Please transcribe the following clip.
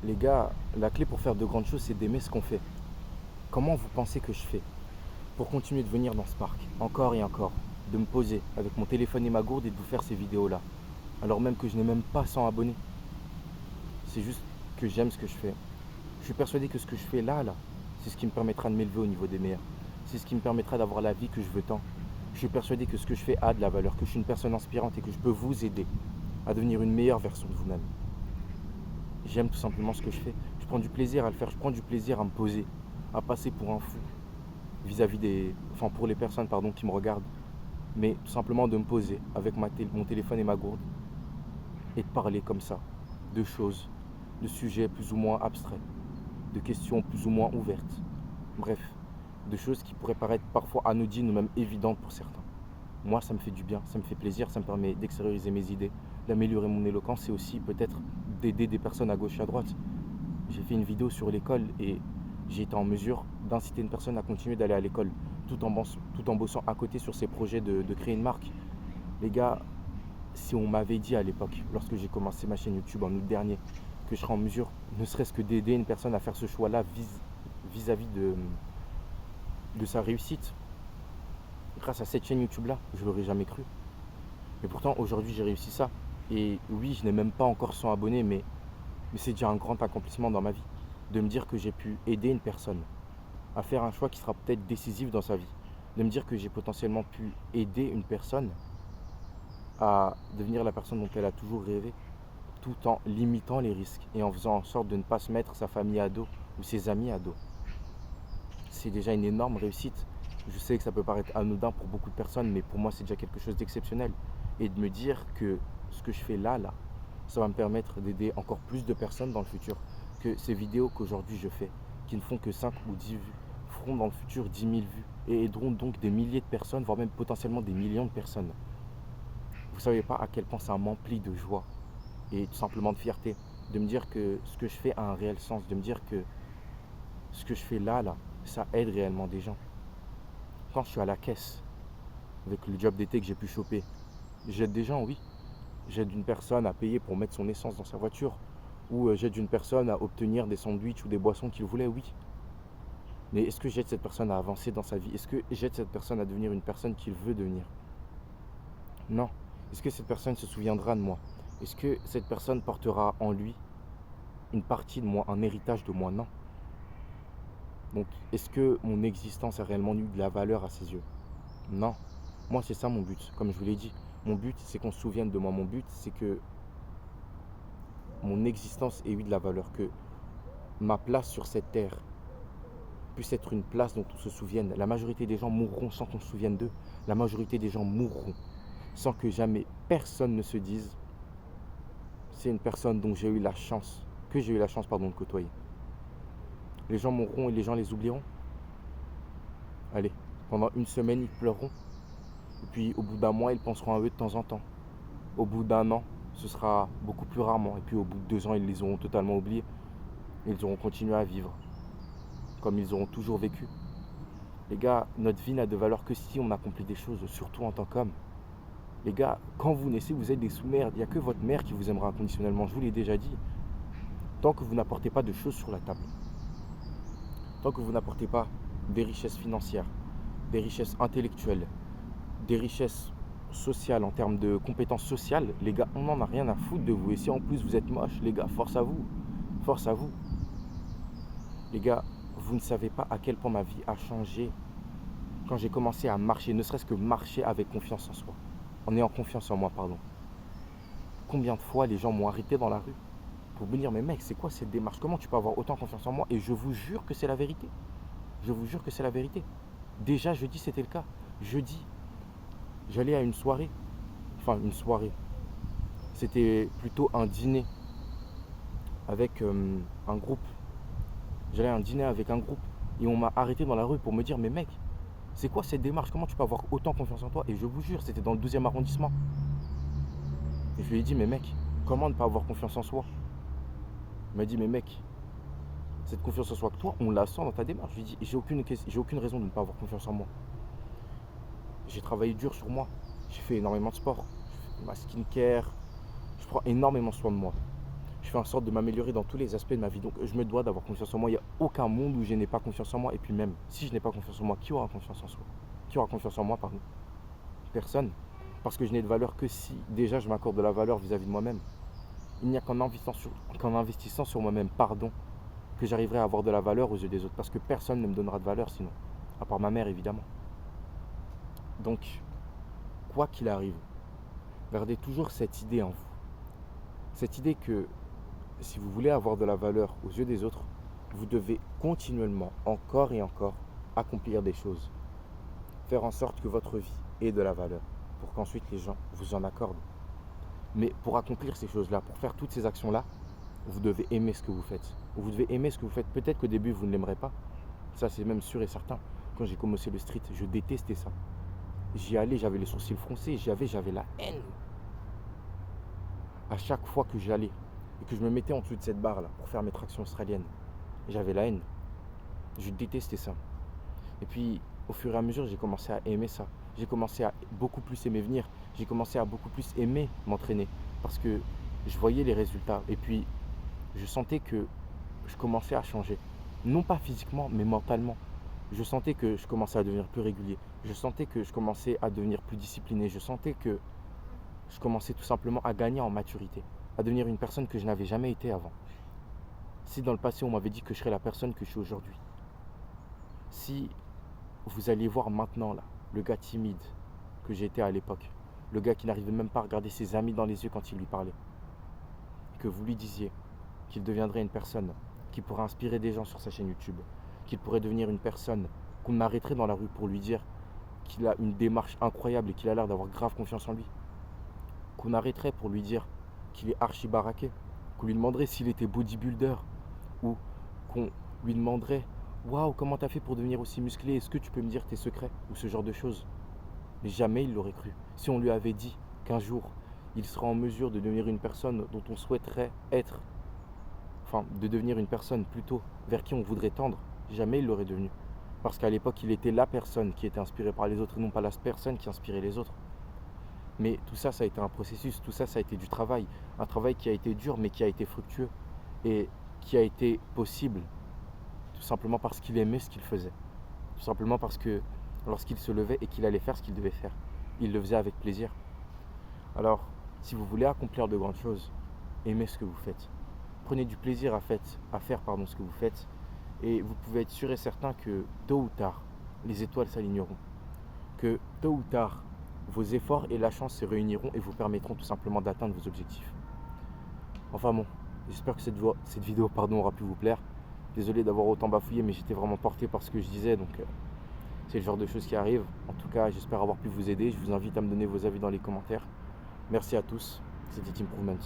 Les gars, la clé pour faire de grandes choses, c'est d'aimer ce qu'on fait. Comment vous pensez que je fais pour continuer de venir dans ce parc, encore et encore, de me poser avec mon téléphone et ma gourde et de vous faire ces vidéos-là, alors même que je n'ai même pas 100 abonnés? C'est juste que j'aime ce que je fais. Je suis persuadé que ce que je fais là, c'est ce qui me permettra de m'élever au niveau des meilleurs. C'est ce qui me permettra d'avoir la vie que je veux tant. Je suis persuadé que ce que je fais a de la valeur, que je suis une personne inspirante et que je peux vous aider à devenir une meilleure version de vous-même. J'aime tout simplement ce que je fais. Je prends du plaisir à le faire, je prends du plaisir à me poser, à passer pour un fou vis-à-vis des. Enfin, pour les personnes, pardon, qui me regardent. Mais tout simplement de me poser avec mon téléphone et ma gourde et de parler comme ça de choses, de sujets plus ou moins abstraits, de questions plus ou moins ouvertes. Bref, de choses qui pourraient paraître parfois anodines ou même évidentes pour certains. Moi, ça me fait du bien, ça me fait plaisir, ça me permet d'extérioriser mes idées, d'améliorer mon éloquence et aussi peut-être d'aider des personnes à gauche et à droite. J'ai fait une vidéo sur l'école et j'ai été en mesure d'inciter une personne à continuer d'aller à l'école tout en bossant à côté sur ses projets de créer une marque. Les gars, si on m'avait dit à l'époque, lorsque j'ai commencé ma chaîne YouTube en août dernier, que je serais en mesure, ne serait-ce que d'aider une personne à faire ce choix-là vis-à-vis de sa réussite, grâce à cette chaîne YouTube-là, je l'aurais jamais cru. Mais pourtant, aujourd'hui, j'ai réussi ça. Et oui, je n'ai même pas encore 100 abonnés, mais c'est déjà un grand accomplissement dans ma vie. De me dire que j'ai pu aider une personne à faire un choix qui sera peut-être décisif dans sa vie. De me dire que j'ai potentiellement pu aider une personne à devenir la personne dont elle a toujours rêvé, tout en limitant les risques et en faisant en sorte de ne pas se mettre sa famille à dos ou ses amis à dos. C'est déjà une énorme réussite. Je sais que ça peut paraître anodin pour beaucoup de personnes, mais pour moi, c'est déjà quelque chose d'exceptionnel. Et de me dire que ce que je fais là, ça va me permettre d'aider encore plus de personnes dans le futur. Que ces vidéos qu'aujourd'hui je fais, qui ne font que 5 ou 10 vues, feront dans le futur 10 000 vues et aideront donc des milliers de personnes, voire même potentiellement des millions de personnes. Vous ne savez pas à quel point ça m'emplit de joie et tout simplement de fierté. De me dire que ce que je fais a un réel sens, de me dire que ce que je fais là, ça aide réellement des gens. Quand je suis à la caisse, avec le job d'été que j'ai pu choper, j'aide des gens, oui. J'aide une personne à payer pour mettre son essence dans sa voiture. Ou j'aide une personne à obtenir des sandwichs ou des boissons qu'il voulait, oui. Mais est-ce que j'aide cette personne à avancer dans sa vie? Est-ce que j'aide cette personne à devenir une personne qu'il veut devenir? Non. Est-ce que cette personne se souviendra de moi? Est-ce que cette personne portera en lui une partie de moi, un héritage de moi? Non. Donc, est-ce que mon existence a réellement eu de la valeur à ses yeux? Non. Moi, c'est ça mon but, comme je vous l'ai dit. Mon but, c'est qu'on se souvienne de moi. Mon but, c'est que mon existence ait eu de la valeur, que ma place sur cette terre puisse être une place dont on se souvienne. La majorité des gens mourront sans qu'on se souvienne d'eux. La majorité des gens mourront sans que jamais personne ne se dise c'est une personne dont j'ai eu la chance, que j'ai eu la chance de côtoyer. Les gens mourront et les gens les oublieront. Allez, pendant une semaine, ils pleureront. Et puis au bout d'un mois, ils penseront à eux de temps en temps. Au bout d'un an, ce sera beaucoup plus rarement. Et puis au bout de 2 ans, ils les auront totalement oubliés. Ils auront continué à vivre comme ils auront toujours vécu. Les gars, notre vie n'a de valeur que si on accomplit des choses, surtout en tant qu'homme. Les gars, quand vous naissez, vous êtes des sous-merdes. Il n'y a que votre mère qui vous aimera inconditionnellement. Je vous l'ai déjà dit. Tant que vous n'apportez pas de choses sur la table, tant que vous n'apportez pas des richesses financières, des richesses intellectuelles, des richesses sociales en termes de compétences sociales, les gars, on n'en a rien à foutre de vous. Et si en plus vous êtes moche, les gars, force à vous. Force à vous. Les gars, vous ne savez pas à quel point ma vie a changé quand j'ai commencé à marcher, ne serait-ce que marcher avec confiance en soi. En ayant confiance en moi, pardon. Combien de fois les gens m'ont arrêté dans la rue pour me dire mais mec, c'est quoi cette démarche? Comment tu peux avoir autant confiance en moi? Et je vous jure que c'est la vérité. Je vous jure que c'est la vérité. Déjà jeudi c'était le cas. Jeudi, j'allais à une soirée. Enfin une soirée. C'était plutôt un dîner avec un groupe. J'allais à un dîner avec un groupe. Et on m'a arrêté dans la rue pour me dire mais mec, c'est quoi cette démarche? Comment tu peux avoir autant confiance en toi? Et je vous jure, c'était dans le 12e arrondissement. Et je lui ai dit mais mec, comment ne pas avoir confiance en soi? Il m'a dit mais mec, cette confiance en soi que toi, on la sent dans ta démarche. Je lui ai dit j'ai aucune raison de ne pas avoir confiance en moi. J'ai travaillé dur sur moi. J'ai fait énormément de sport. Je fais ma skincare. Je prends énormément soin de moi. Je Je fais en sorte de m'améliorer dans tous les aspects de ma vie. Donc je me dois d'avoir confiance en moi. Il n'y a aucun monde où je n'ai pas confiance en moi. Et puis même, si je n'ai pas confiance en moi, qui aura confiance en soi? Qui aura confiance en moi, pardon? Personne. Parce que je n'ai de valeur que si déjà je m'accorde de la valeur vis-à-vis de moi-même. Il n'y a qu'en investissant sur moi-même, pardon, que j'arriverai à avoir de la valeur aux yeux des autres. Parce que personne ne me donnera de valeur sinon. À part ma mère, évidemment. Donc, quoi qu'il arrive, gardez toujours cette idée en vous. Cette idée que si vous voulez avoir de la valeur aux yeux des autres, vous devez continuellement, encore et encore, accomplir des choses. Faire en sorte que votre vie ait de la valeur pour qu'ensuite les gens vous en accordent. Mais pour accomplir ces choses-là, pour faire toutes ces actions-là, vous devez aimer ce que vous faites. Vous devez aimer ce que vous faites. Peut-être qu'au début, vous ne l'aimerez pas. Ça, c'est même sûr et certain. Quand j'ai commencé le street, je détestais ça. J'y allais, j'avais les sourcils froncés, j'avais la haine. À chaque fois que j'allais et que je me mettais en dessous de cette barre-là pour faire mes tractions australiennes, j'avais la haine. Je détestais ça. Et puis, au fur et à mesure, j'ai commencé à aimer ça. J'ai commencé à beaucoup plus aimer venir. J'ai commencé à beaucoup plus aimer m'entraîner parce que je voyais les résultats. Et puis, je sentais que je commençais à changer. Non pas physiquement, mais mentalement. Je sentais que je commençais à devenir plus régulier. Je sentais que je commençais à devenir plus discipliné. Je sentais que je commençais tout simplement à gagner en maturité, à devenir une personne que je n'avais jamais été avant. Si dans le passé on m'avait dit que je serais la personne que je suis aujourd'hui, si vous alliez voir maintenant là, le gars timide que j'étais à l'époque, le gars qui n'arrivait même pas à regarder ses amis dans les yeux quand il lui parlait, que vous lui disiez qu'il deviendrait une personne qui pourrait inspirer des gens sur sa chaîne YouTube, qu'il pourrait devenir une personne qu'on arrêterait dans la rue pour lui dire qu'il a une démarche incroyable et qu'il a l'air d'avoir grave confiance en lui, qu'on arrêterait pour lui dire qu'il est archi baraqué, qu'on lui demanderait s'il était bodybuilder, ou qu'on lui demanderait waouh, comment t'as fait pour devenir aussi musclé, est-ce que tu peux me dire tes secrets, ou ce genre de choses. Mais jamais il l'aurait cru. Si on lui avait dit qu'un jour il sera en mesure de devenir une personne dont on souhaiterait être, enfin de devenir une personne plutôt vers qui on voudrait tendre, jamais il l'aurait devenu. Parce qu'à l'époque il était la personne qui était inspirée par les autres et non pas la personne qui inspirait les autres. Mais tout ça, ça a été un processus, tout ça, ça a été du travail. Un travail qui a été dur, mais qui a été fructueux. Et qui a été possible, tout simplement parce qu'il aimait ce qu'il faisait. Tout simplement parce que lorsqu'il se levait et qu'il allait faire ce qu'il devait faire, il le faisait avec plaisir. Alors, si vous voulez accomplir de grandes choses, aimez ce que vous faites. Prenez du plaisir à faire ce que vous faites. Et vous pouvez être sûr et certain que tôt ou tard, les étoiles s'aligneront. Que tôt ou tard, vos efforts et la chance se réuniront et vous permettront tout simplement d'atteindre vos objectifs. Enfin bon, j'espère que cette vidéo aura pu vous plaire. Désolé d'avoir autant bafouillé, mais j'étais vraiment porté par ce que je disais, donc c'est le genre de choses qui arrivent. En tout cas, j'espère avoir pu vous aider. Je vous invite à me donner vos avis dans les commentaires. Merci à tous, c'était Improvement.